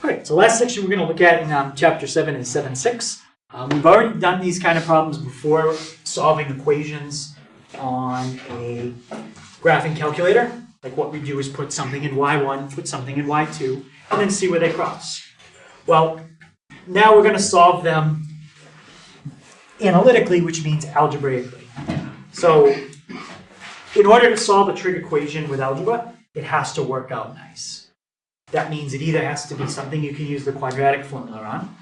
Alright, so last section we're going to look at in Chapter 7 is 7.6. We've already done these kind of problems before, solving equations on a graphing calculator. Like what we do is put something in y1, put something in y2, and then see where they cross. Well, now we're going to solve them analytically, which means algebraically. So in order to solve a trig equation with algebra, it has to work out nice. That means it either has to be something you can use the quadratic formula on,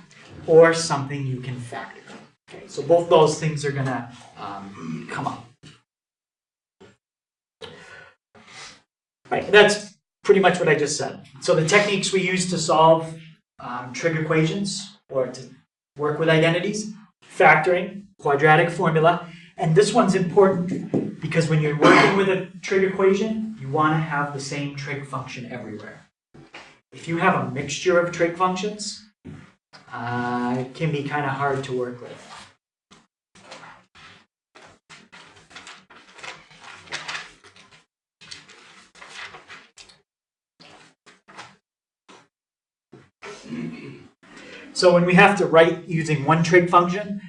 or something you can factor. Okay, so both those things are going to come up. Right, that's pretty much what I just said. So the techniques we use to solve trig equations, or to work with identities: factoring, quadratic formula, and this one's important because when you're working with a trig equation, you want to have the same trig function everywhere. If you have a mixture of trig functions, it can be kind of hard to work with. So when we have to write using one trig function,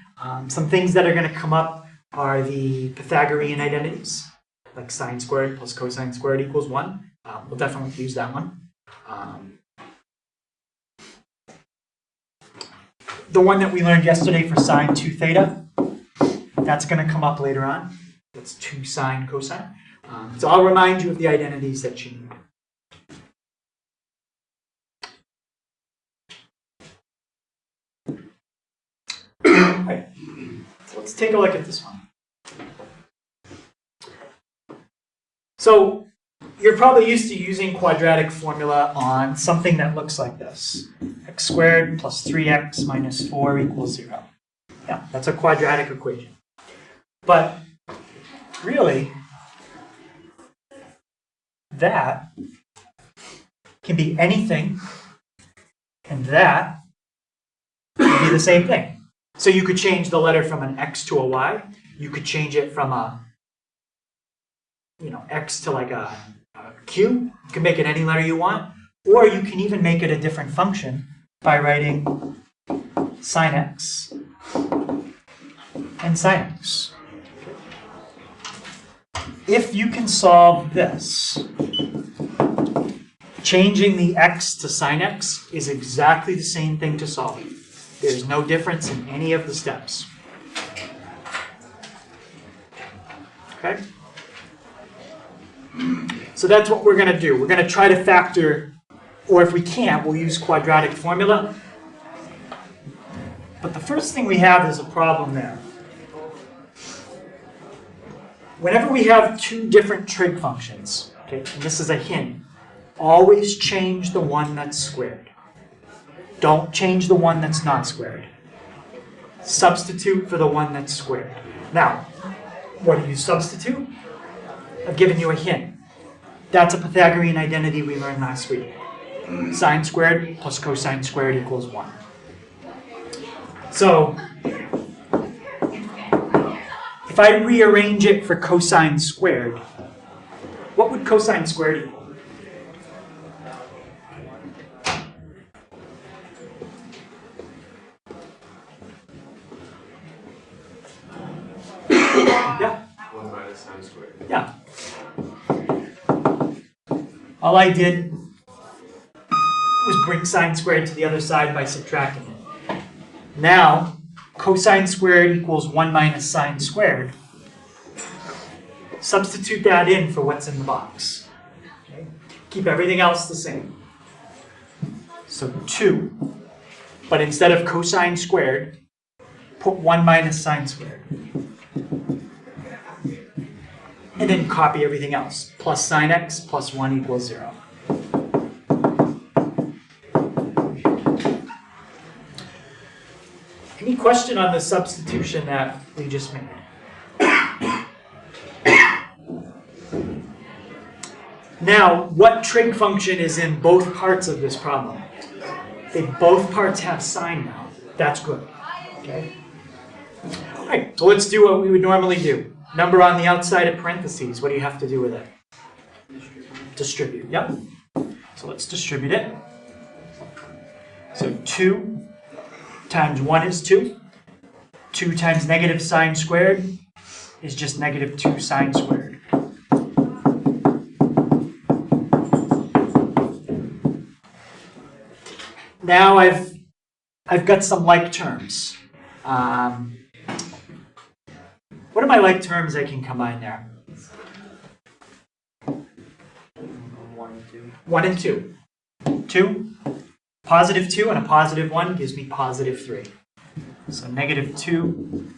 some things that are going to come up are the Pythagorean identities, like sine squared plus cosine squared equals 1. We'll definitely use that one. The one that we learned yesterday for sine 2 theta, that's going to come up later on. That's 2 sine cosine. So I'll remind you of the identities that you need. Right. So let's take a look at this one. So you're probably used to using quadratic formula on something that looks like this. X squared plus 3x minus 4 equals 0. Yeah, that's a quadratic equation. But really, that can be anything, and that can be the same thing. So you could change the letter from an x to a y. You could change it from a, x to like a q. You can make it any letter you want. Or you can even make it a different function by writing sine x and sine x. If you can solve this, changing the x to sine x is exactly the same thing to solve. There's no difference in any of the steps. Okay? So that's what we're going to do. We're going to try to factor, or if we can't, we'll use quadratic formula. But the first thing we have is a problem there. Whenever we have two different trig functions, okay, and this is a hint, always change the one that's squared. Don't change the one that's not squared. Substitute for the one that's squared. Now, what do you substitute? I've given you a hint. That's a Pythagorean identity we learned last week. Sine squared plus cosine squared equals 1. So, if I rearrange it for cosine squared, what would cosine squared equal? Yeah. 1 minus sine squared. Yeah. All I did was bring sine squared to the other side by subtracting it. Now, cosine squared equals 1 minus sine squared. Substitute that in for what's in the box. Okay. Keep everything else the same. So 2, but instead of cosine squared, put 1 minus sine squared. And then copy everything else. Plus sine x plus 1 equals 0. Any question on the substitution that we just made? Now, what trig function is in both parts of this problem? They both parts have sine now. That's good. Okay? All right, so let's do what we would normally do. Number on the outside of parentheses, what do you have to do with it? Distribute, yep. So let's distribute it. So 2 times 1 is 2. 2 times negative sine squared is just negative 2 sine squared. Now I've got some like terms. What are my like terms I can combine there? 1 and 2. 1 and 2. 2, positive 2 and a positive 1 gives me positive 3. So negative 2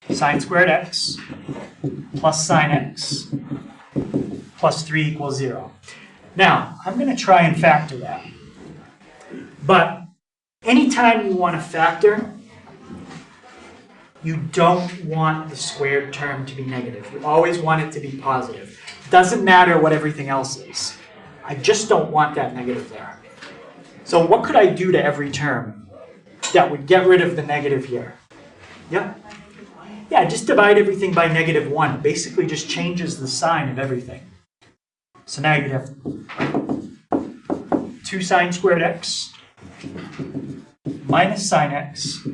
sine squared x plus sine x plus 3 equals 0. Now, I'm going to try and factor that. But anytime you want to factor, you don't want the squared term to be negative. You always want it to be positive. Doesn't matter what everything else is. I just don't want that negative there. So what could I do to every term that would get rid of the negative here? Yeah? Yeah, just divide everything by negative 1. Basically just changes the sign of everything. So now you'd have 2 sine squared x minus sine x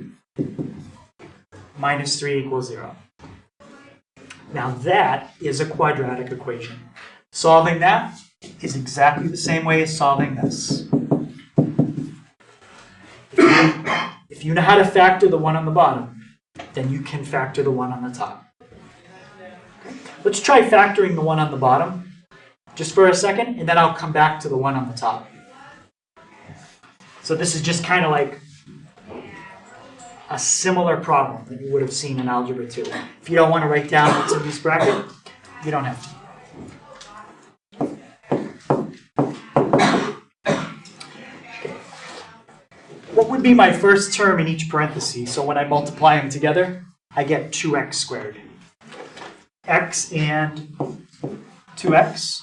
minus 3 equals 0. Now that is a quadratic equation. Solving that is exactly the same way as solving this. If you know how to factor the one on the bottom, then you can factor the one on the top. Let's try factoring the one on the bottom just for a second, and then I'll come back to the one on the top. So this is just kind of like a similar problem that you would have seen in Algebra 2. If you don't want to write down what's in this bracket, you don't have to. What would be my first term in each parenthesis? So when I multiply them together, I get 2x squared. X and 2x.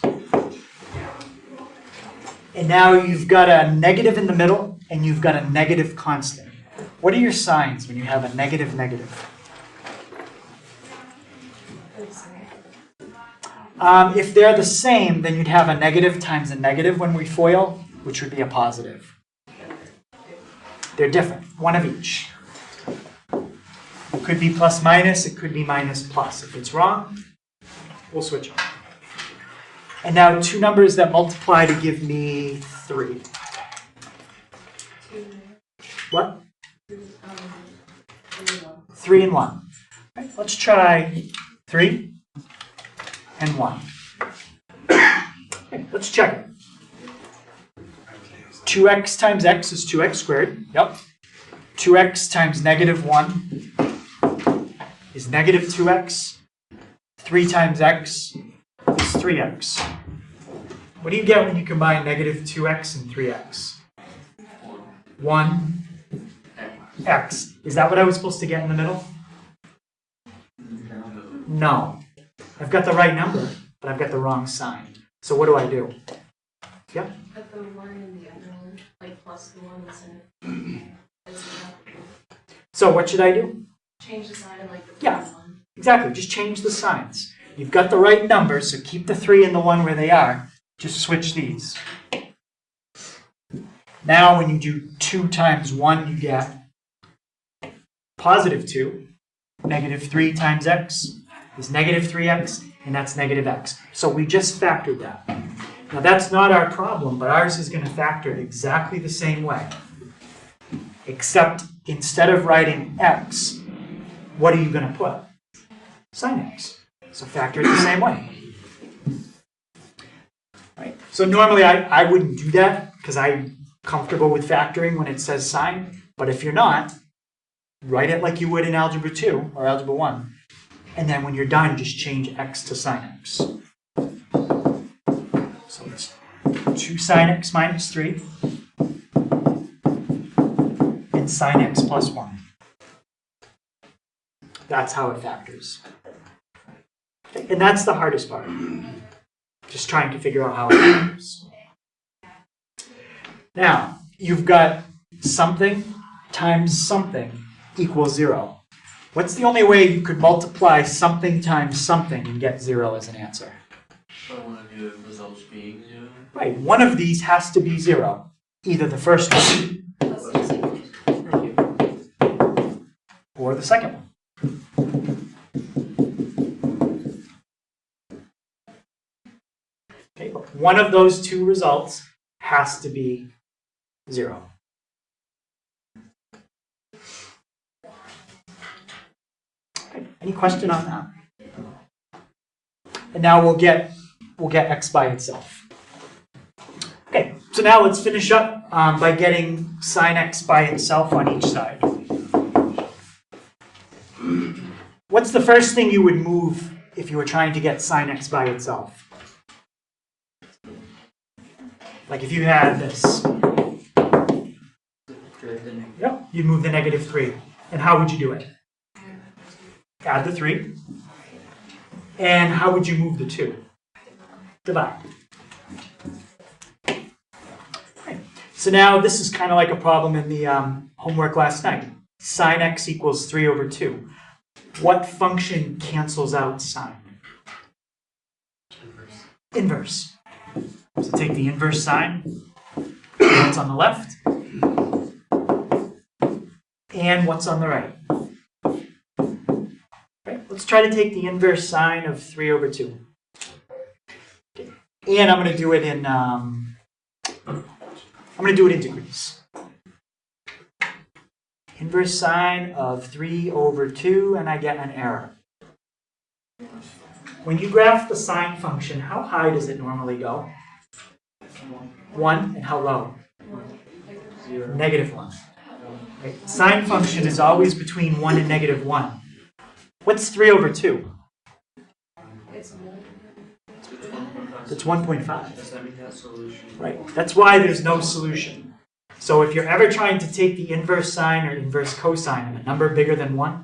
And now you've got a negative in the middle, and you've got a negative constant. What are your signs when you have a negative negative? If they're the same, then you'd have a negative times a negative when we FOIL, which would be a positive. They're different, one of each. It could be plus minus, it could be minus plus. If it's wrong, we'll switch on. And now two numbers that multiply to give me 3. What? 3 and 1. Right, let's try 3 and 1. Okay, let's check it. 2x times x is 2x squared. Yep. 2x times negative 1 is negative 2x. 3 times x is 3x. What do you get when you combine negative 2x and 3x? 1x. Is that what I was supposed to get in the middle? No. I've got the right number, but I've got the wrong sign. So what do I do? Yeah? Put the 1 in the other one, like plus the 1 instead of. So what should I do? Change the sign and like the Yeah. one. Exactly, just change the signs. You've got the right number, so keep the 3 and the 1 where they are. Just switch these. Now when you do 2 times 1, you get positive 2. Negative 3 times x is negative 3x, and that's negative x. So we just factored that. Now that's not our problem, but ours is going to factor exactly the same way. Except instead of writing x, what are you going to put? Sin x. So factor it the same way. Right? So normally I wouldn't do that because I'm comfortable with factoring when it says sine. But if you're not, write it like you would in Algebra 2 or Algebra 1. And then when you're done, just change x to sin x. So it's 2 sin x minus 3 and sin x plus 1. That's how it factors. And that's the hardest part. Just trying to figure out how it factors. Now, you've got something times something equals 0. What's the only way you could multiply something times something and get 0 as an answer? One of the results being 0. Right, one of these has to be 0. Either the first one or the second one. Okay, but one of those two results has to be 0. Okay, any question on that? And now we'll get x by itself. Okay, so now let's finish up by getting sine x by itself on each side. What's the first thing you would move if you were trying to get sine x by itself? Like if you had this. Yep, you'd move the -3. And how would you do it? Add the 3. And how would you move the 2? Divide. Okay. So now this is kind of like a problem in the homework last night. Sine x equals 3/2. What function cancels out sine? Inverse. So take the inverse sine, what's on the left, and what's on the right. Okay, let's try to take the inverse sine of 3/2. Okay. And I'm going to do it in degrees. Inverse sine of 3/2, and I get an error. When you graph the sine function, how high does it normally go? 1, and how low? 0. -1. Right? Sine function is always between 1 and -1. What's 3/2? That's 1.5. Does that mean that solution? Right. That's why there's no solution. So if you're ever trying to take the inverse sine or inverse cosine of a number bigger than 1,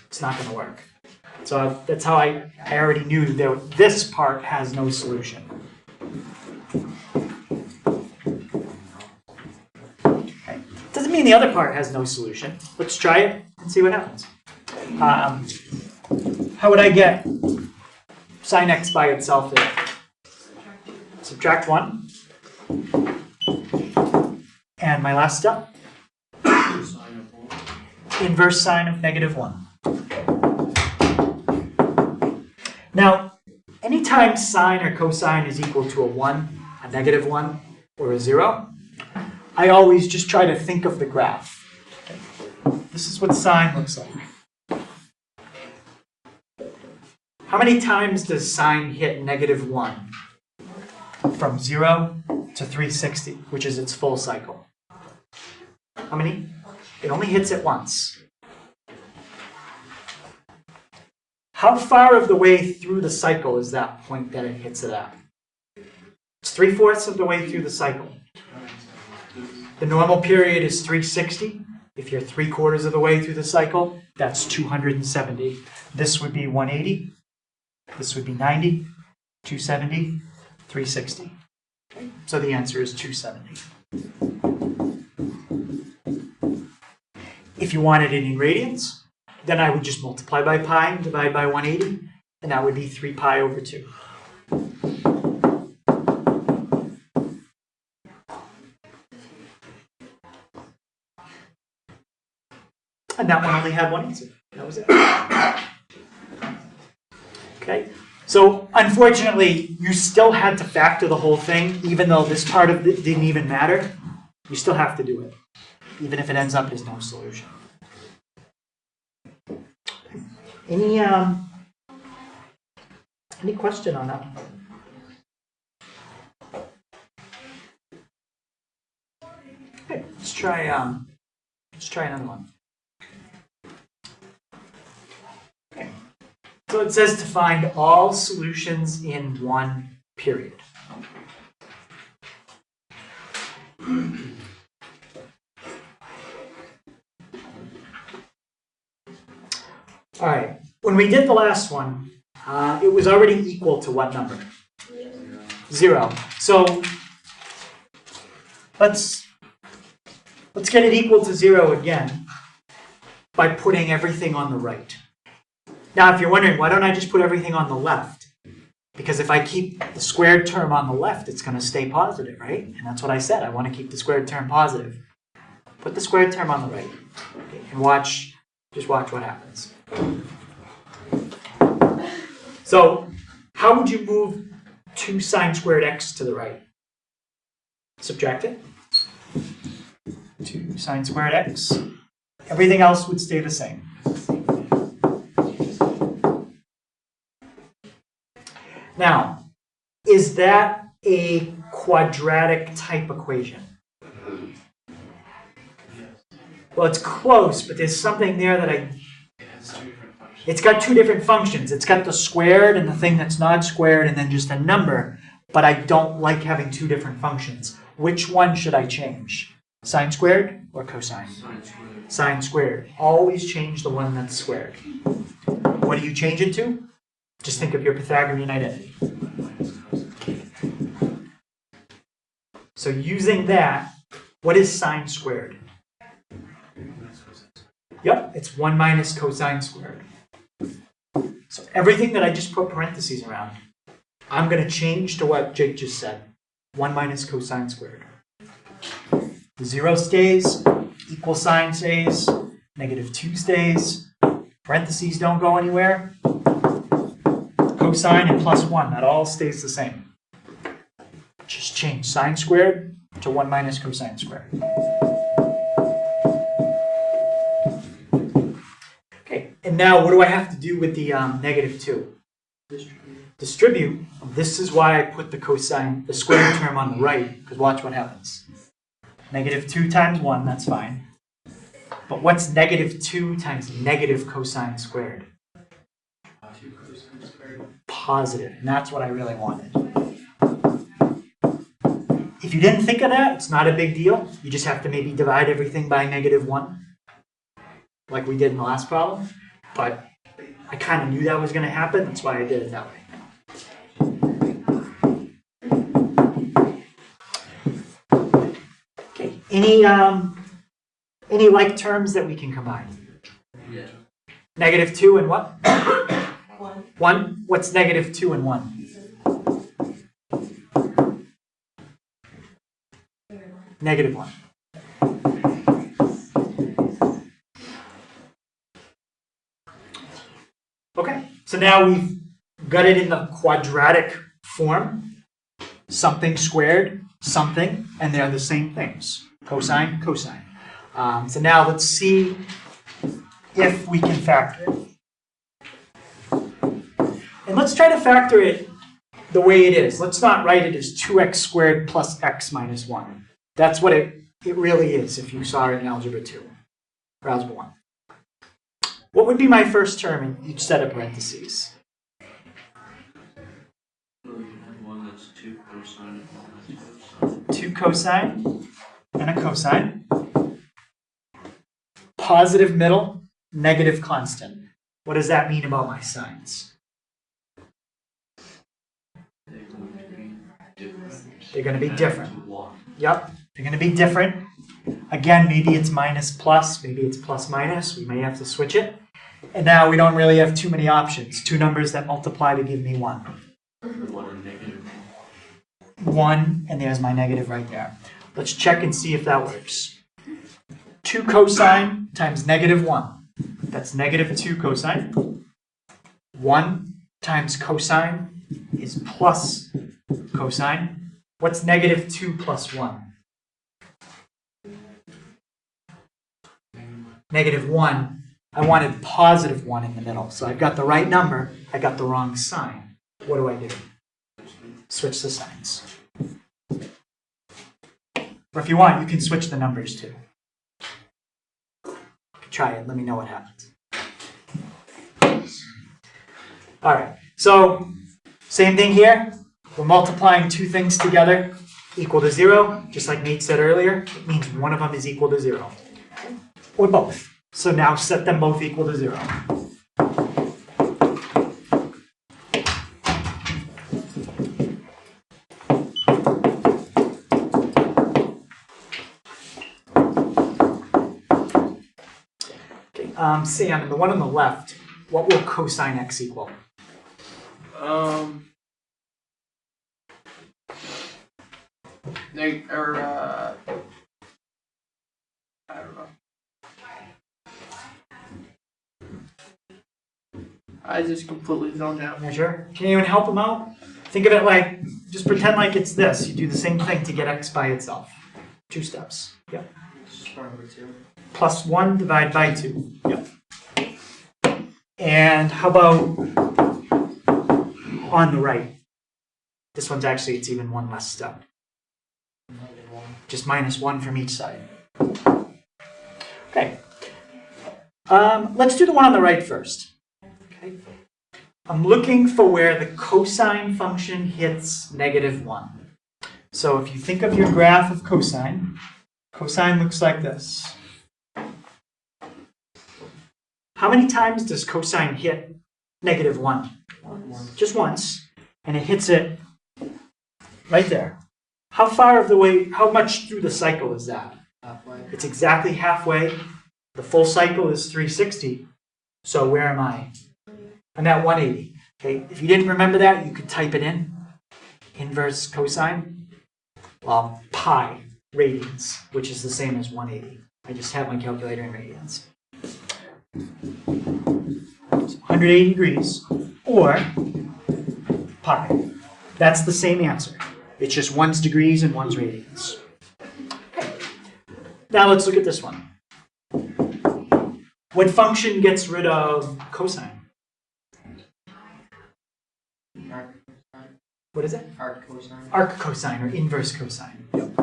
it's not going to work. So that's how I already knew that this part has no solution. Okay. Doesn't mean the other part has no solution. Let's try it and see what happens. How would I get sine x by itself there? Subtract 1. And my last step? Inverse sine of -1. Now, anytime sine or cosine is equal to a 1, a -1, or a 0, I always just try to think of the graph. This is what sine looks like. How many times does sine hit -1? From 0 to 360, which is its full cycle. How many? It only hits it once. How far of the way through the cycle is that point that it hits it at? It's 3/4 of the way through the cycle. The normal period is 360. If you're 3/4 of the way through the cycle, that's 270. This would be 180. This would be 90, 270, 360. Okay. So the answer is 270. If you wanted it in radians, then I would just multiply by pi and divide by 180, and that would be 3 pi over 2. And that one only had one answer. That was it. Okay, so unfortunately, you still had to factor the whole thing, even though this part of it didn't even matter. You still have to do it, even if it ends up as no solution. Any question on that? Okay, let's try another one. Okay. So it says to find all solutions in one period. All right, when we did the last one, it was already equal to what number? 0. So let's get it equal to 0 again by putting everything on the right. Now, if you're wondering, why don't I just put everything on the left? Because if I keep the squared term on the left, it's going to stay positive, right? And that's what I said. I want to keep the squared term positive. Put the squared term on the right. Okay, and watch Just watch what happens. So, how would you move 2 sine squared x to the right? Subtract it. 2 sine squared x. Everything else would stay the same. Now, is that a quadratic type equation? Well, it's close, but there's something there that it's got 2 different functions. It's got the squared and the thing that's not squared and then just a number, but I don't like having 2 different functions. Which one should I change? Sine squared or cosine? Sine squared. Sine squared. Always change the one that's squared. What do you change it to? Just think of your Pythagorean identity. So using that, what is sine squared? Yep, it's 1 minus cosine squared. So everything that I just put parentheses around, I'm going to change to what Jake just said. 1 minus cosine squared. The 0 stays, equal sign stays, -2 stays, parentheses don't go anywhere. Cosine and +1, that all stays the same. Just change sine squared to 1 minus cosine squared. Okay, and now what do I have to do with the -2? Distribute. This is why I put the cosine, the squared term on the right, because watch what happens. -2 times 1, that's fine. But what's -2 times negative cosine squared? Positive, and that's what I really wanted. If you didn't think of that, it's not a big deal. You just have to maybe divide everything by -1, like we did in the last problem. But I kind of knew that was going to happen, that's why I did it that way. Okay, any like terms that we can combine? Yeah. -2 and what? 1. 1? What's -2 and 1? -1. Okay, so now we've got it in the quadratic form. Something squared, something, and they're the same things. Cosine, cosine. So now let's see if we can factor it. And let's try to factor it the way it is. Let's not write it as 2x squared plus x minus 1. That's what it really is if you saw it in Algebra 2 or Algebra 1. What would be my first term in each set of parentheses? Well, you have one that's 2 cosine and one that's cosine. 2 cosine and a cosine. Positive middle, negative constant. What does that mean about my signs? They're going to be different. They're going to be different. To 1. Yep, they're going to be different. Again, maybe it's minus plus, maybe it's plus minus. We may have to switch it. And now we don't really have too many options. 2 numbers that multiply to give me 1. 1 and -1. 1, and there's my negative right there. Let's check and see if that works. 2 cosine times -1. That's -2 cosine. 1 times cosine is plus cosine. What's -2 plus 1? -1. I wanted positive 1 in the middle. So I've got the right number. I got the wrong sign. What do I do? Switch the signs. Or if you want, you can switch the numbers too. Try it. Let me know what happens. All right. So same thing here. We're multiplying 2 things together equal to 0. Just like Nate said earlier, it means one of them is equal to 0. Or both. So now set them both equal to 0. Sam, the one on the left, what will cosine x equal? I don't know. I just completely zoned out. Measure. Can anyone help them out? Think of it like, just pretend like it's this. You do the same thing to get x by itself. 2 steps. Yep. Start with 2. Plus 1 divided by 2. Yep. And how about on the right? This one's actually, it's even one less step. Just minus 1 from each side. Okay. Let's do the one on the right first. Okay. I'm looking for where the cosine function hits -1. So if you think of your graph of cosine, cosine looks like this. How many times does cosine hit -1? Just once. And it hits it right there. How far of the way, how much through the cycle is that? Halfway. It's exactly halfway. The full cycle is 360. So where am I? I'm at 180. Okay, if you didn't remember that, you could type it in. Inverse cosine. Well, pi radians, which is the same as 180. I just have my calculator in radians. So 180 degrees, or pi. That's the same answer. It's just one's degrees and one's radians. Okay. Now let's look at this one. What function gets rid of cosine? Arc cosine. What is it? Arc cosine. Arc cosine or inverse cosine. Yep.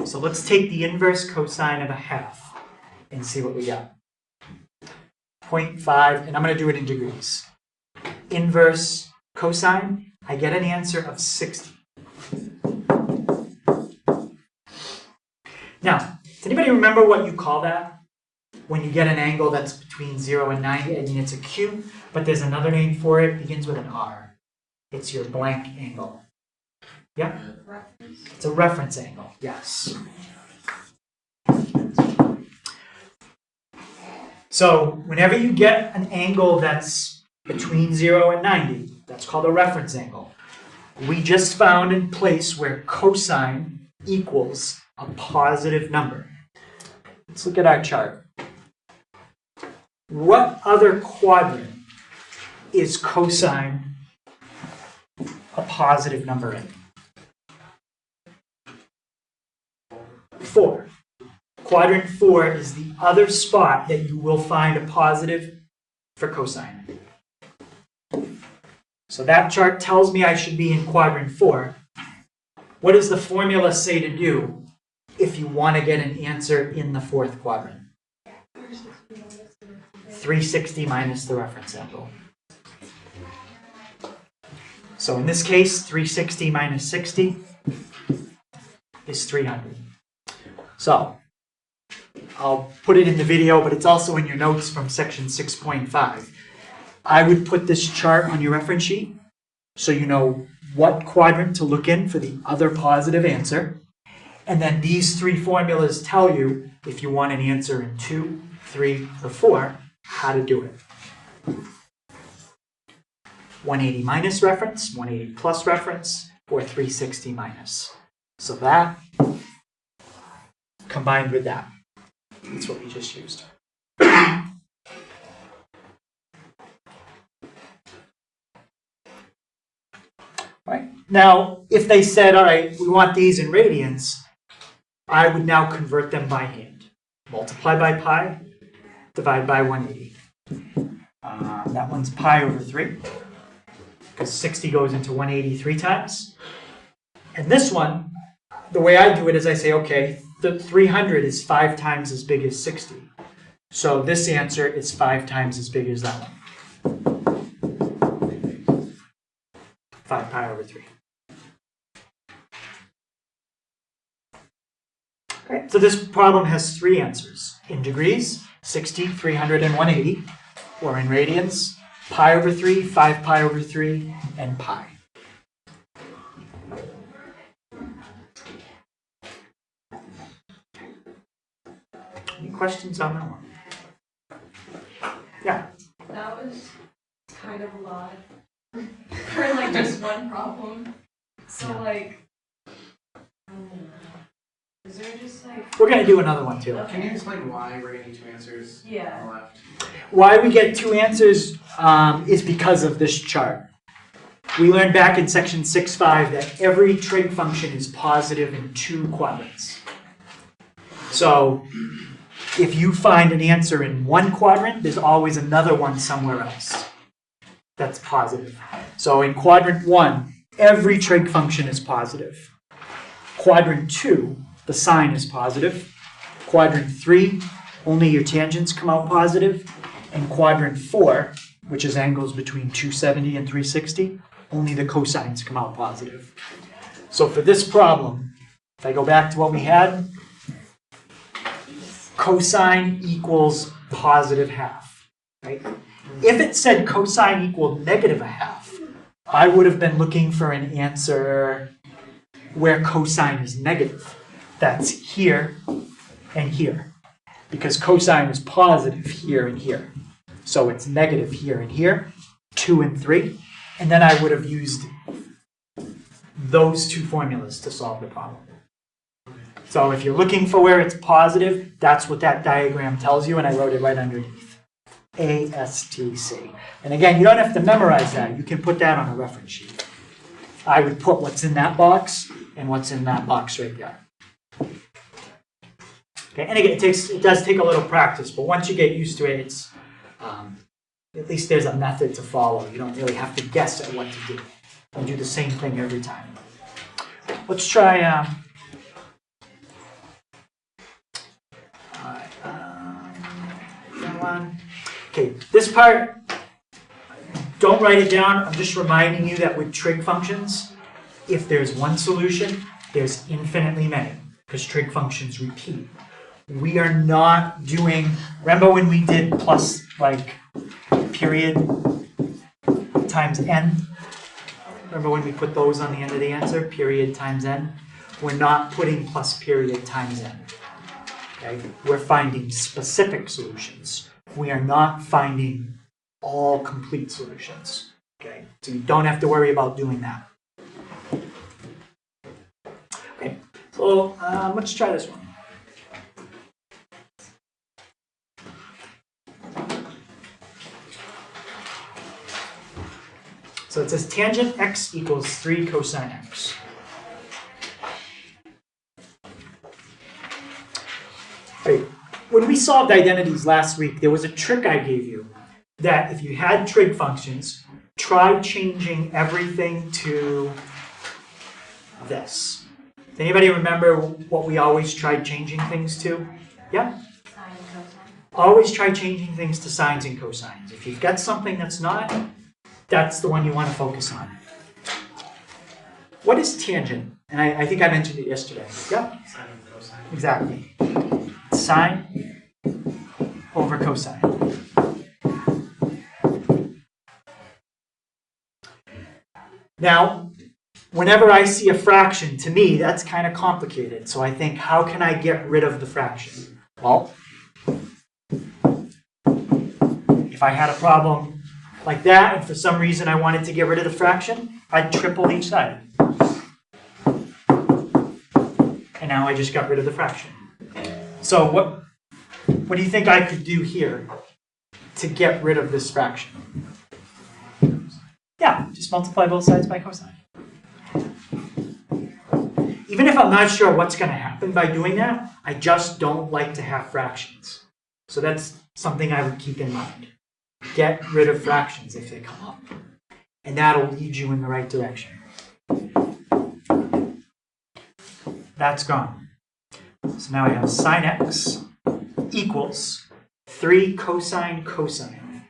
So let's take the inverse cosine of 1/2 and see what we got. 0.5, and I'm going to do it in degrees. Inverse cosine, I get an answer of 60. Now, does anybody remember what you call that? When you get an angle that's between 0 and 90, I mean it's acute, but there's another name for it, it begins with an R. It's your blank angle. Yeah? It's a reference angle, yes. So whenever you get an angle that's between 0 and 90, that's called a reference angle. We just found a place where cosine equals a positive number. Let's look at our chart. What other quadrant is cosine a positive number in? 4. Quadrant 4 is the other spot that you will find a positive for cosine. So that chart tells me I should be in quadrant 4. What does the formula say to do if you want to get an answer in the 4th quadrant? 360 minus the reference angle. So in this case, 360 minus 60 is 300. So I'll put it in the video, but it's also in your notes from section 6.5. I would put this chart on your reference sheet so you know what quadrant to look in for the other positive answer. And then these 3 formulas tell you if you want an answer in 2, 3, or 4, how to do it. 180 minus reference, 180 plus reference, or 360 minus. So that combined with that. That's what we just used. Right. Now, if they said, all right, we want these in radians, I would now convert them by hand. Multiply by pi, divide by 180. That one's pi over 3, because 60 goes into 180 3 times. And this one, the way I do it is I say, okay, the 300 is 5 times as big as 60. So this answer is 5 times as big as that one. 5 pi over 3. Okay, so this problem has 3 answers. In degrees, 60, 300, and 180. Or in radians, pi over 3, 5 pi over 3, and pi. Any questions on that one? Yeah. That was kind of a lot for like just one problem. So like, is there They're just like, We're going to do another one too. Can you explain why we're getting two answers on yeah. the left? Why we get two answers is because of this chart. We learned back in section 6.5 that every trig function is positive in two quadrants. So if you find an answer in one quadrant, there's always another one somewhere else that's positive. So in quadrant 1, every trig function is positive. Quadrant 2, the sign is positive. Quadrant 3, only your tangents come out positive. And quadrant 4, which is angles between 270 and 360, only the cosines come out positive. So for this problem, if I go back to what we had, cosine equals positive half, right? If it said cosine equaled negative a half, I would have been looking for an answer where cosine is negative. That's here and here, because cosine is positive here and here. So it's negative here and here, 2 and 3, and then I would have used those two formulas to solve the problem. So if you're looking for where it's positive, that's what that diagram tells you, and I wrote it right underneath. ASTC. And again, you don't have to memorize that. You can put that on a reference sheet. I would put what's in that box and what's in that box right there. Okay, and again, it does take a little practice, but once you get used to it, it's at least there's a method to follow. You don't really have to guess at what to do. You do the same thing every time. Let's try. That one. Okay, this part, don't write it down. I'm just reminding you that with trig functions, if there's one solution, there's infinitely many, because trig functions repeat. We are not doing, remember when we did plus like period times n? Remember when we put those on the end of the answer, period times n? We're not putting plus period times n. Okay? We're finding specific solutions. We are not finding all complete solutions. Okay? So you don't have to worry about doing that. Okay, so let's try this one. So it says tangent x equals 3 cosine x. Right. When we solved identities last week, there was a trick I gave you that if you had trig functions, try changing everything to this. Does anybody remember what we always tried changing things to? Yeah? Sine and cosine. Always try changing things to sines and cosines. If you've got something that's not, that's the one you want to focus on. What is tangent? And I think I mentioned it yesterday. Yeah? Sine and cosine. Exactly. Sine over cosine. Now, whenever I see a fraction, to me, that's kind of complicated. So I think, how can I get rid of the fraction? Well, if I had a problem like that, and for some reason I wanted to get rid of the fraction, I'd triple each side. And now I just got rid of the fraction. So what do you think I could do here to get rid of this fraction? Yeah, just multiply both sides by cosine. Even if I'm not sure what's going to happen by doing that, I just don't like to have fractions. So that's something I would keep in mind. Get rid of fractions if they come up. And that'll lead you in the right direction. That's gone. So now I have sine x equals 3 cosine cosine.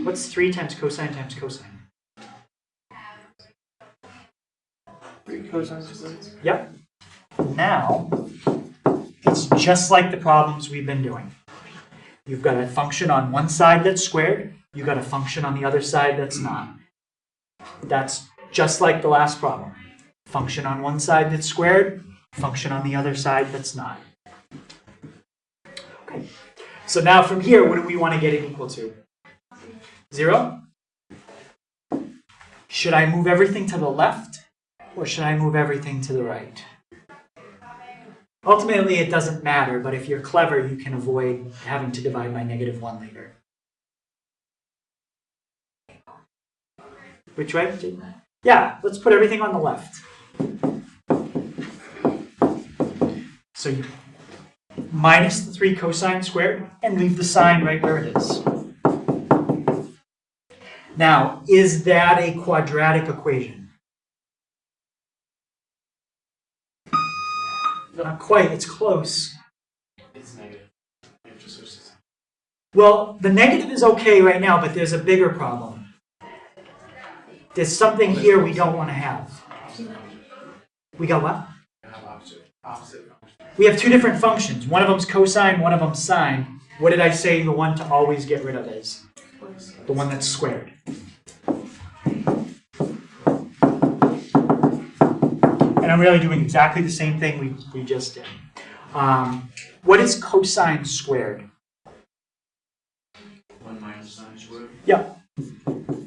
What's 3 times cosine times cosine? 3 cosine squared. Yep. Now, it's just like the problems we've been doing. You've got a function on one side that's squared. You've got a function on the other side that's not. That's just like the last problem. Function on one side that's squared. Function on the other side that's not. Okay. So now from here, what do we want to get it equal to? 0? Should I move everything to the left? Or should I move everything to the right? Ultimately, it doesn't matter, but if you're clever, you can avoid having to divide by -1 later. Which way? Yeah, let's put everything on the left. So you minus the 3 cosine squared and leave the sign right where it is. Now, is that a quadratic equation? Not quite, it's close. It's negative. You have to switch to sign. Well, the negative is okay right now, but there's a bigger problem. There's something here we don't want to have. We got what? You have opposite function. We have 2 different functions. One of them's cosine, one of them's sine. What did I say the one to always get rid of is? The one that's squared. And I'm really doing exactly the same thing we just did. What is cosine squared? 1 minus sine squared. Yep.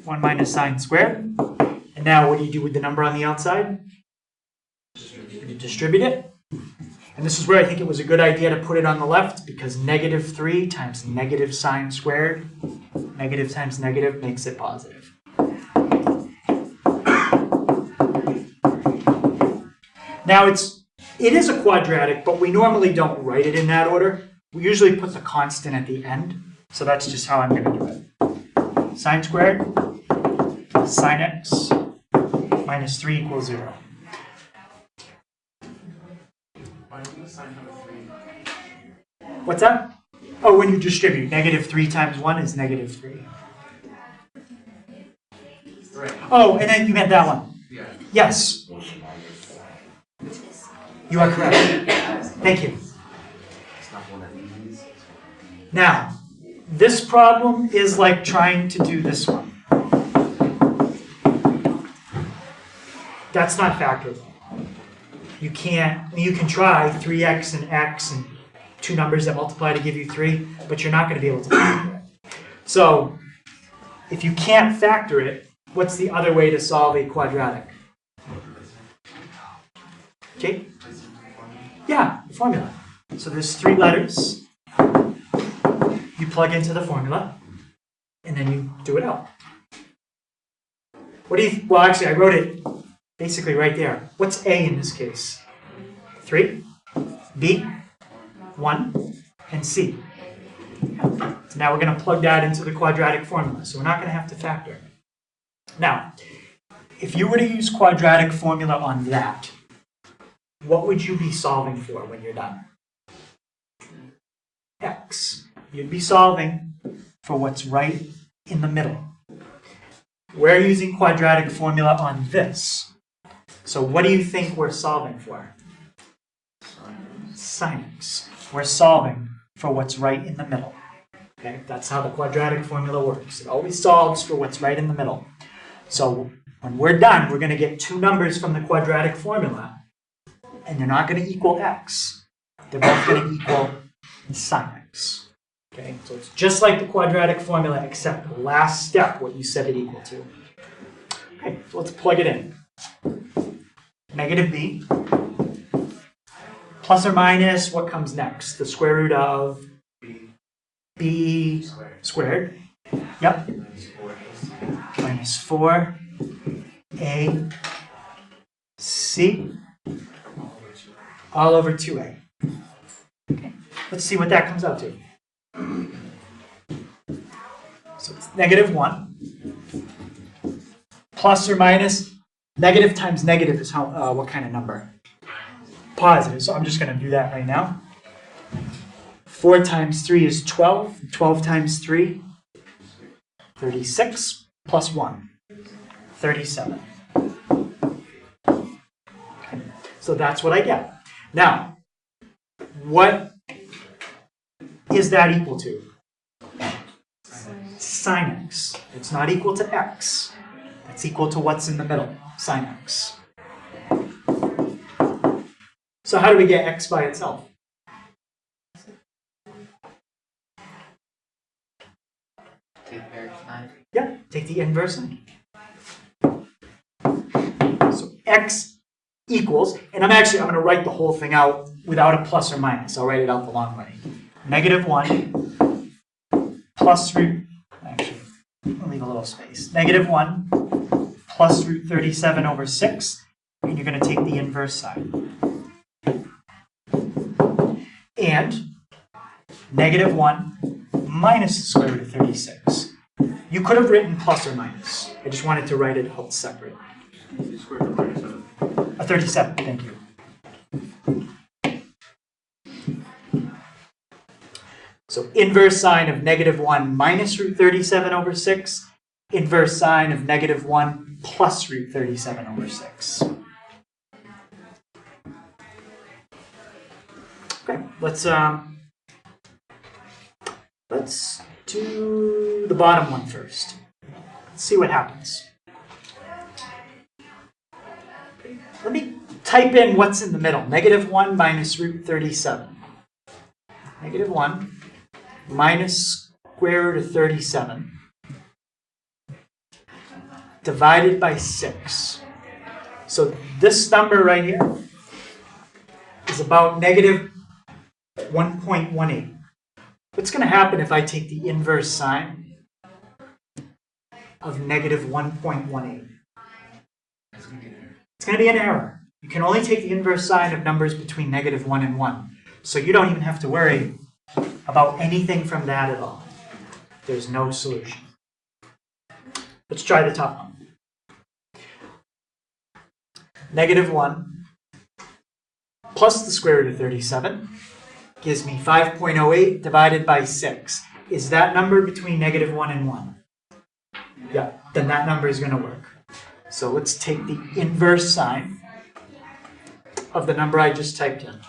1 minus sine squared. And now what do you do with the number on the outside? You distribute it. And this is where I think it was a good idea to put it on the left, because -3 times negative sine squared, negative times negative makes it positive. Now it is a quadratic, but we normally don't write it in that order. We usually put the constant at the end. So that's just how I'm going to do it. Sine squared sine x minus 3 equals 0. Why doesn't the sign have a 3? What's that? Oh, when you distribute, -3 times 1 is -3. Right. Oh, and then you meant that one. Yeah. Yes. You are correct. Thank you. Now, this problem is like trying to do this one. That's not factorable. You can't, I mean, you can try 3x and x and 2 numbers that multiply to give you 3, but you're not going to be able to factor it. So, if you can't factor it, what's the other way to solve a quadratic? Jake? Yeah, the formula. So there's 3 letters. You plug into the formula, and then you do it out. What do you, well, actually, I wrote it basically right there. What's A in this case? 3, B, 1, and C. So now we're going to plug that into the quadratic formula, so we're not going to have to factor. Now, if you were to use quadratic formula on that, what would you be solving for when you're done? X. You'd be solving for what's right in the middle. We're using quadratic formula on this. So what do you think we're solving for? Sin x. We're solving for what's right in the middle. Okay, that's how the quadratic formula works. It always solves for what's right in the middle. So when we're done, we're going to get 2 numbers from the quadratic formula, and they're not going to equal x. They're both going to equal sin x. Okay, so it's just like the quadratic formula, except the last step, what you set it equal to. Okay, so let's plug it in. -b plus or minus, what comes next? The square root of b squared. Yep. Minus 4ac all over 2a. Okay. Let's see what that comes out to. So it's -1 plus or minus. Negative times negative is how what kind of number? Positive. So I'm just going to do that right now. 4 times 3 is 12. 12 times 3, 36 plus 1, 37. Okay. So that's what I get. Now, what is that equal to? Sin x. It's not equal to x. That's equal to what's in the middle, sin x. So how do we get x by itself? Yeah, take the inverse sign. So x equals, and I'm going to write the whole thing out without a plus or minus. I'll write it out the long way. -1 plus root, actually, I'll leave a little space. -1 plus root 37 over 6, and you're going to take the inverse side. And -1 minus the square root of 36. You could have written plus or minus. I just wanted to write it out separate. Square root of 37. A 37, thank you. So inverse sign of -1 minus root 37 over 6, inverse sign of -1 plus root 37 over 6. Okay, let's do the bottom one first. Let's see what happens. Let me type in what's in the middle. -1 minus root 37. -1 minus square root of 37 divided by 6. So this number right here is about -1.18. What's going to happen if I take the inverse sign of -1.18? It's going to be an error. You can only take the inverse sign of numbers between -1 and 1. So you don't even have to worry about anything from that at all. There's no solution. Let's try the top one. -1 plus the square root of 37 gives me 5.08 divided by 6. Is that number between -1 and 1? Yeah, then that number is going to work. So let's take the inverse sign of the number I just typed in.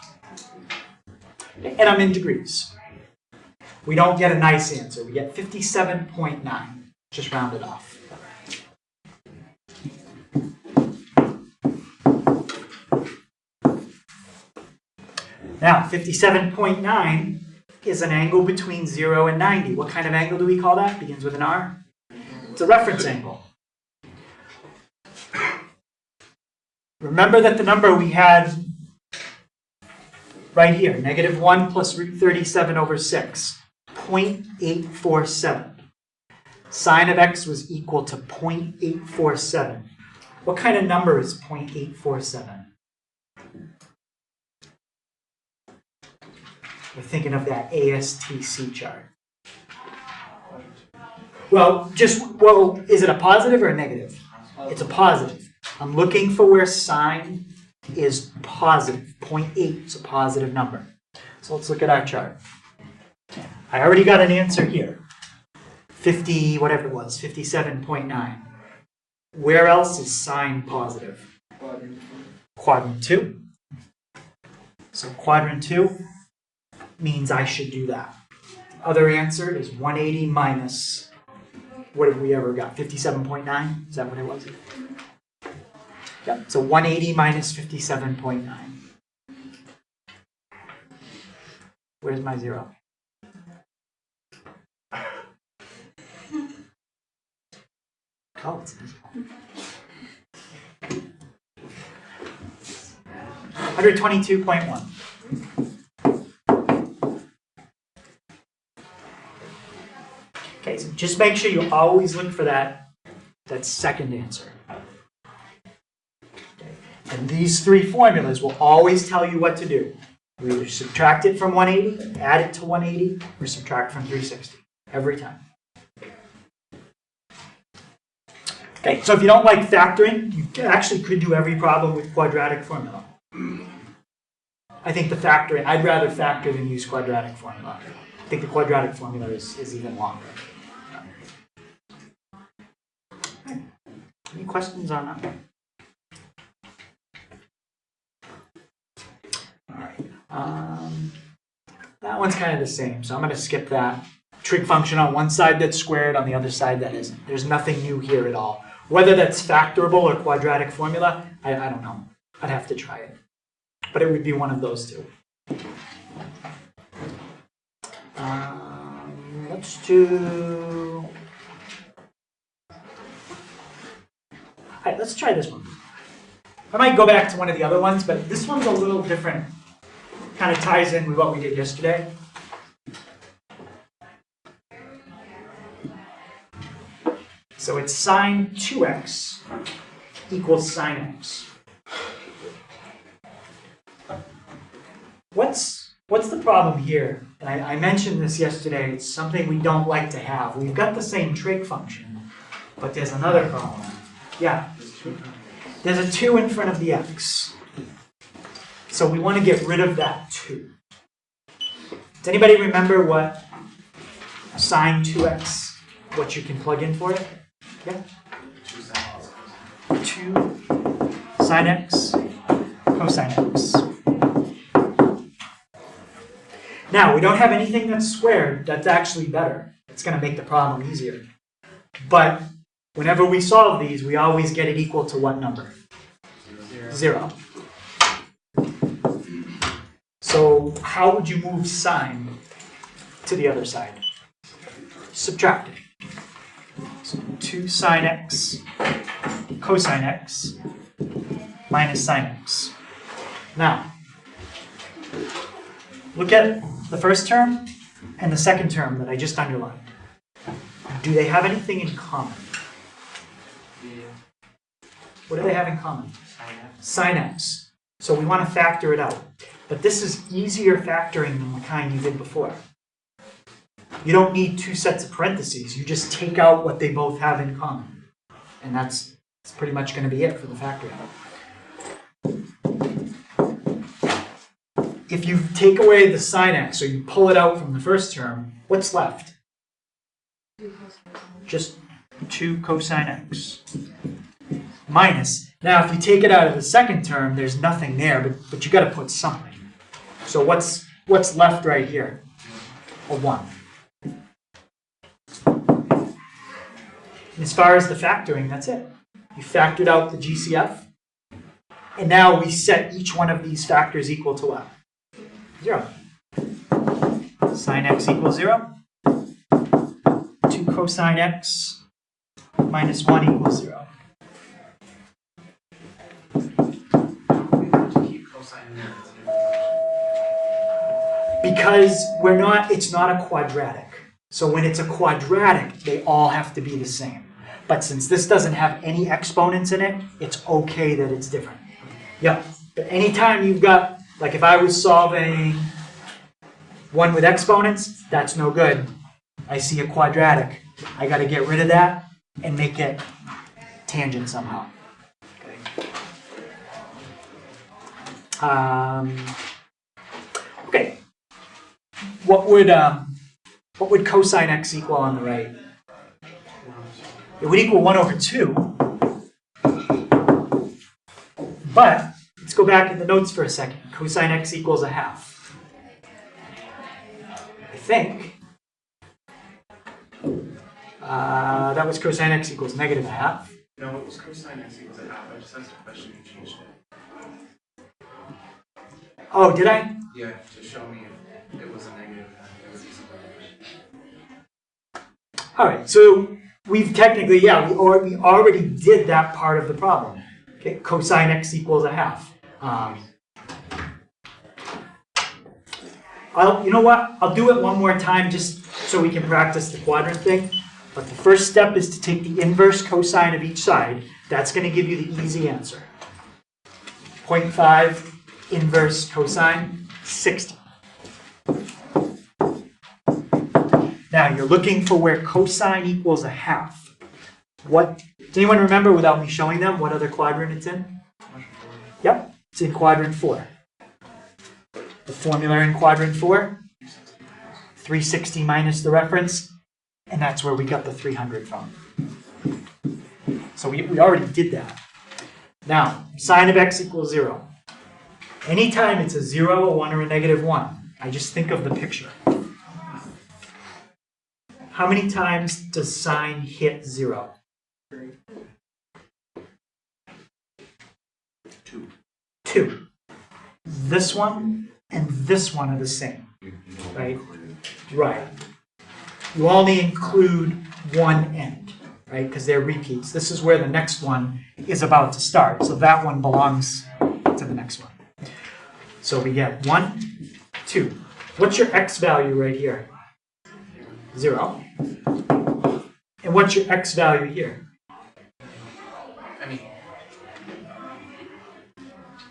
And I'm in degrees. We don't get a nice answer. We get 57.9. Just round it off. Now, 57.9 is an angle between 0 and 90. What kind of angle do we call that? Begins with an R. It's a reference angle. Remember that the number we had right here, -1 plus root 37 over 6, 0.847. Sine of x was equal to 0.847. What kind of number is 0.847? We're thinking of that ASTC chart. Well, is it a positive or a negative? It's a positive. I'm looking for where sine is positive. 0.8 is a positive number. So let's look at our chart. I already got an answer here. 50, whatever it was, 57.9. Where else is sine positive? Quadrant 2. So quadrant 2 means I should do that. The other answer is 180 minus, what have we ever got? 57.9? Is that what it was? Yep, so 180 minus 57.9. Where's my 0? Oh, it's visible. 122.1. Okay, so just make sure you always look for that second answer. Okay. And these three formulas will always tell you what to do. You either subtract it from 180, add it to 180, or subtract from 360. Every time. Okay, so if you don't like factoring, you actually could do every problem with quadratic formula. I think the factoring, I'd rather factor than use quadratic formula. I think the quadratic formula is even longer. Any questions on that? All right. That one's kind of the same, so I'm going to skip that. Trig function on one side that's squared, on the other side that isn't. There's nothing new here at all. Whether that's factorable or quadratic formula, I don't know. I'd have to try it. But it would be one of those two. Let's do... All right, let's try this one. I might go back to one of the other ones, but this one's a little different kind of ties in with what we did yesterday. So it's sine 2x equals sine x. What's the problem here? And I mentioned this yesterday. It's something we don't like to have. We've got the same trig function, but there's another problem. Yeah. There's a 2 in front of the x. So we want to get rid of that 2. Does anybody remember what sine 2x, what you can plug in for it? Yeah? 2 sine x cosine x. Now, we don't have anything that's squared. That's actually better. It's going to make the problem easier. But whenever we solve these, we always get it equal to what number? 0. So how would you move sine to the other side? Subtract it. So 2 sine x cosine x minus sine x. Now, look at the first term and the second term that I just underlined. Do they have anything in common? What do they have in common? Sine x. So we want to factor it out. But this is easier factoring than the kind you did before. You don't need 2 sets of parentheses. You just take out what they both have in common. And that's pretty much going to be it for the factoring. If you take away the sine x, or you pull it out from the first term, what's left? Just 2 cosine x. Minus. Now, if you take it out of the second term, there's nothing there, but you got to put something. So what's left right here? A 1. And as far as the factoring, that's it. You factored out the GCF, and now we set each one of these factors equal to what? 0. Sine x equals 0. 2 cosine x minus 1 equals 0. Because it's not a quadratic. So when it's a quadratic, they all have to be the same. But since this doesn't have any exponents in it, it's okay that it's different. Yep. But anytime you've got, like if I was solving one with exponents, that's no good. I see a quadratic. I got to get rid of that and make it tangent somehow. Okay. What would cosine x equal on the right? It would equal 1 over 2. But let's go back in the notes for a second. Cosine x equals a half. I think that was cosine x equals negative a half. No, it was cosine x equals a half. I just asked a question and changed it. Oh, did I? Yeah, to show me if it was a negative half. All right, so we've technically, we already did that part of the problem. Okay, cosine x equals a half. You know what? I'll do it one more time just so we can practice the quadrant thing. But the first step is to take the inverse cosine of each side. That's going to give you the easy answer. 0.5 inverse cosine, 60. Now you're looking for where cosine equals a half. Does anyone remember, without me showing them, what other quadrant it's in? Yep, it's in quadrant 4. The formula in quadrant 4, 360 minus the reference, and that's where we got the 300 from. So we already did that. Now, sine of x equals 0. Anytime it's a 0, a 1, or a negative 1, I just think of the picture. How many times does sine hit 0? 2. This one and this one are the same, right? Right. You only include one end, right? Because they're repeats. This is where the next one is about to start. So that one belongs to the next one. So we get 1 2. What's your x value right here? 0. And what's your x value here? I mean,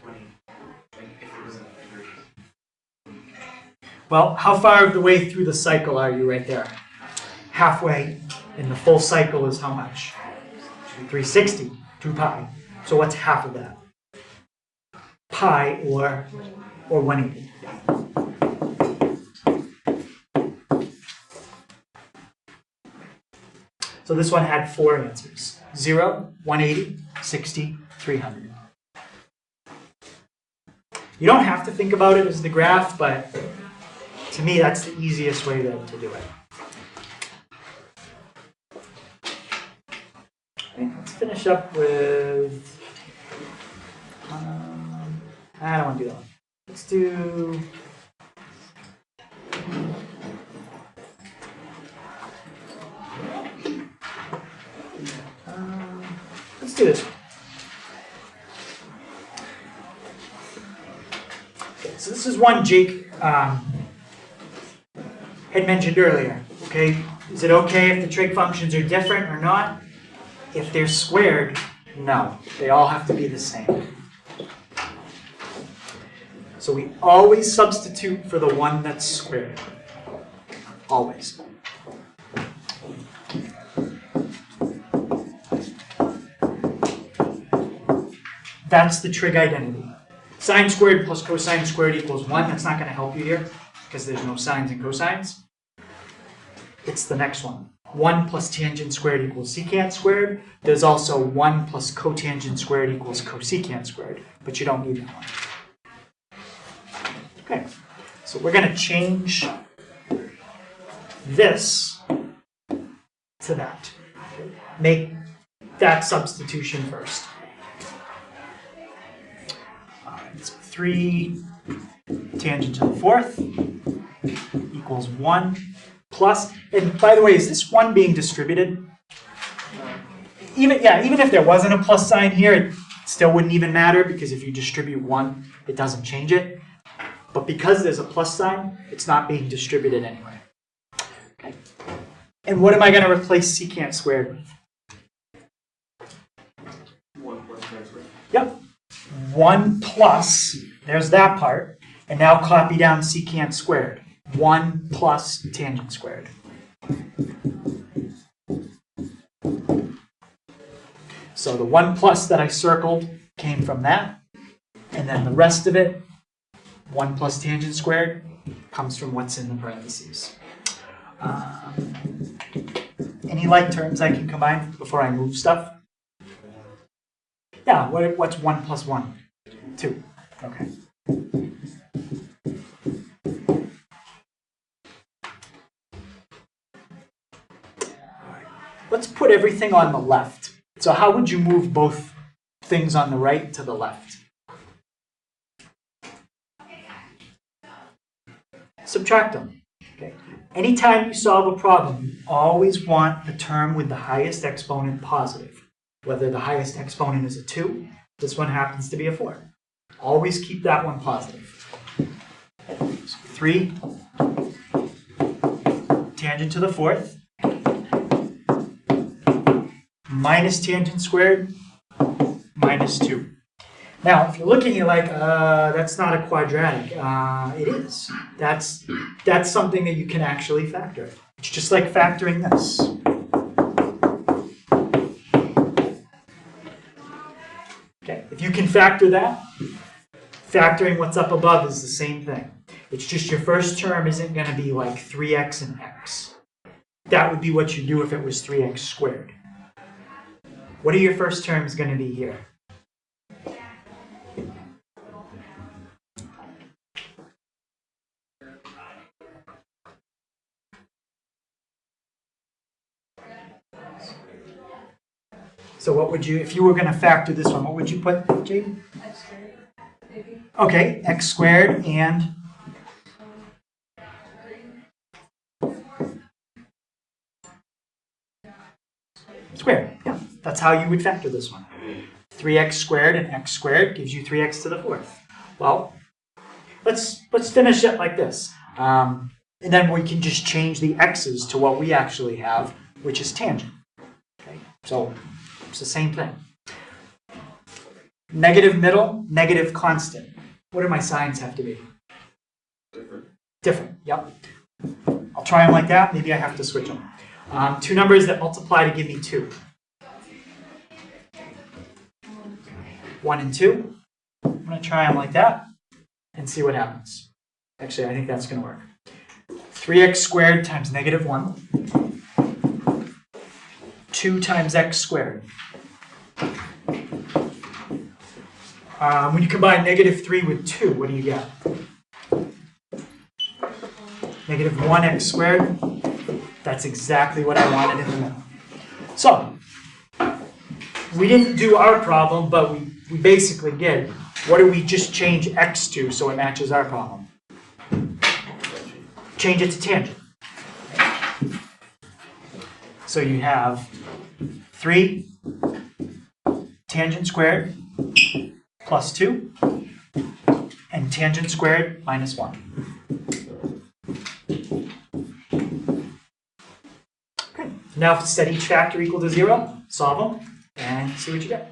20. Like if it was a 30. Well, how far of the way through the cycle are you right there? Halfway, and the full cycle is how much? 360, 2 pi. So what's half of that? Pi or 180. So this one had 4 answers. 0, 180, 60, 300. You don't have to think about it as the graph, but to me that's the easiest way to do it. Okay, let's finish up with, I don't want to do that one. Let's do, let's do this one. Okay, so this is one Jake had mentioned earlier. Okay, is it okay if the trig functions are different or not? If they're squared, no. They all have to be the same. So we always substitute for the one that's squared. Always. That's the trig identity. Sine squared plus cosine squared equals 1. That's not going to help you here because there's no sines and cosines. It's the next one. 1 plus tangent squared equals secant squared. There's also 1 plus cotangent squared equals cosecant squared, but you don't need that one. Okay, so we're going to change this to that. Make that substitution first. It's 3 tangent to the 4th equals 1 plus, and by the way, is this 1 being distributed? Even if there wasn't a plus sign here, it still wouldn't even matter because if you distribute 1, it doesn't change it. But because there's a plus sign, it's not being distributed anyway. Okay. And what am I going to replace secant squared with? 1 plus tan squared. Yep. 1 plus, there's that part, and now copy down secant squared. 1 plus tangent squared. So the 1 plus that I circled came from that, and then the rest of it, 1 plus tangent squared, comes from what's in the parentheses. Any like terms I can combine before I move stuff? Yeah, what's 1 plus 1? 2. Okay. Let's put everything on the left. So how would you move both things on the right to the left? Subtract them. Okay. Anytime you solve a problem, you always want the term with the highest exponent positive. Whether the highest exponent is a 2, this one happens to be a 4. Always keep that one positive. So 3 tangent to the 4th minus tangent squared minus 2. Now, if you're looking, you're like, that's not a quadratic. It is. That's something that you can actually factor. It's just like factoring this. Okay, if you can factor that, factoring what's up above is the same thing. It's just your first term isn't going to be like 3x and x. That would be what you do if it was 3x squared. What are your first terms going to be here? So what would you, if you were going to factor this one, what would you put, Jade? X squared, maybe. Okay, x squared and squared. Yeah, that's how you would factor this one. 3x squared and x squared gives you 3x to the 4th. Well, let's finish it like this. And then we can just change the x's to what we actually have, which is tangent. Okay, so it's the same thing. Negative middle, negative constant. What do my signs have to be? Different. Different, yep. I'll try them like that. Maybe I have to switch them. Two numbers that multiply to give me 2. 1 and 2. I'm going to try them like that and see what happens. Actually, I think that's going to work. 3x squared times negative 1. 2 times x squared. When you combine negative 3 with 2, what do you get? Negative 1x squared. That's exactly what I wanted in the middle. So, we didn't do our problem, but we basically did. What do we just change x to so it matches our problem? Change it to tangent. So you have 3 tangent squared plus 2 and tangent squared minus 1. Okay. Now set each factor equal to 0, solve them, and see what you get.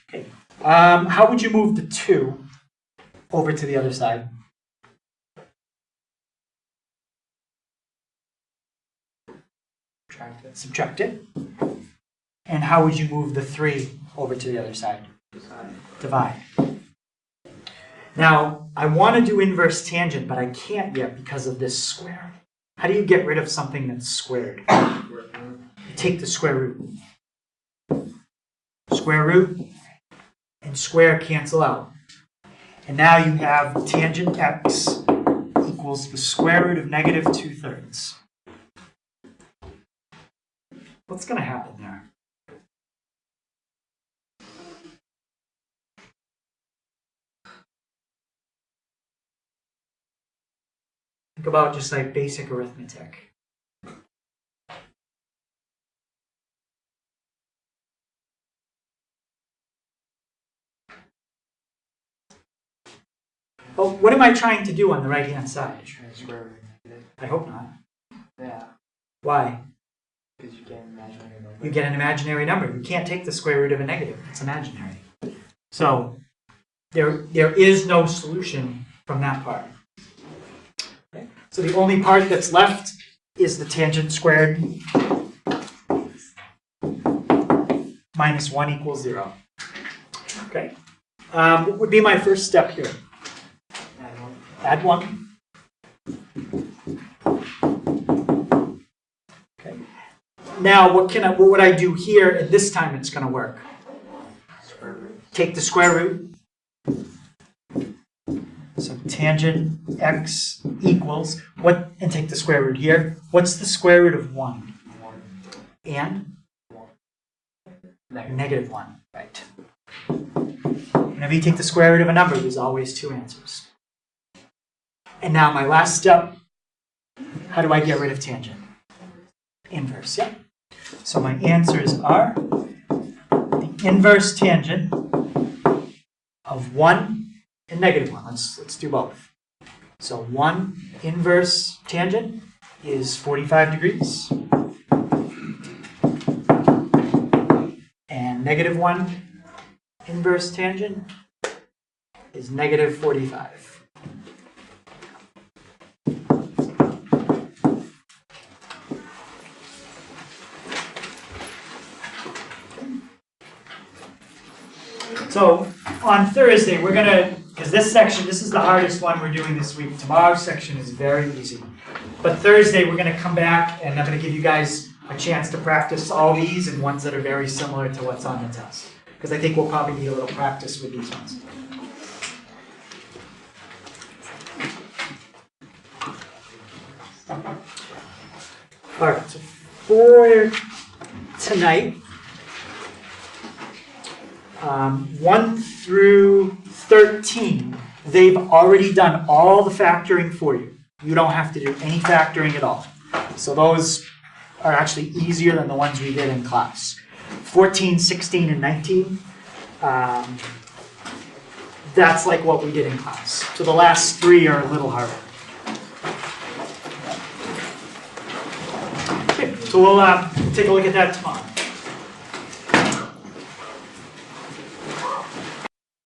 Okay. How would you move the 2 over to the other side? Subtract it. And how would you move the 3 over to the other side? Divide. Now, I want to do inverse tangent, but I can't yet because of this square. How do you get rid of something that's squared? You take the square root. Square root and square cancel out. And now you have tangent x equals the square root of negative 2/3. What's going to happen there? Think about just like basic arithmetic. Well, what am I trying to do on the right-hand side? I hope not. Yeah, Why? because you get an imaginary number. You get an imaginary number. You can't take the square root of a negative. It's imaginary. So there is no solution from that part. Okay? So the only part that's left is the tangent squared minus 1 equals 0. Okay. What would be my first step here? Add 1. Okay. Now, what would I do here? And this time it's going to work. Take the square root. So tangent x equals what? And take the square root here. What's the square root of 1? And negative 1. Right. Whenever you take the square root of a number, there's always 2 answers. And now my last step, how do I get rid of tangent? Inverse, yeah. So my answers are the inverse tangent of 1 and negative 1. Let's do both. So 1 inverse tangent is 45 degrees. And negative 1 inverse tangent is negative 45. So on Thursday, we're going to, because this is the hardest one we're doing this week. Tomorrow's section is very easy. But Thursday, we're going to come back, and I'm going to give you guys a chance to practice all these and ones that are very similar to what's on the test. Because I think we'll probably need a little practice with these ones. All right, so for tonight, 1 through 13, they've already done all the factoring for you. You don't have to do any factoring at all. So those are actually easier than the ones we did in class. 14, 16, and 19, That's like what we did in class. So the last three are a little harder. Okay, so we'll take a look at that tomorrow.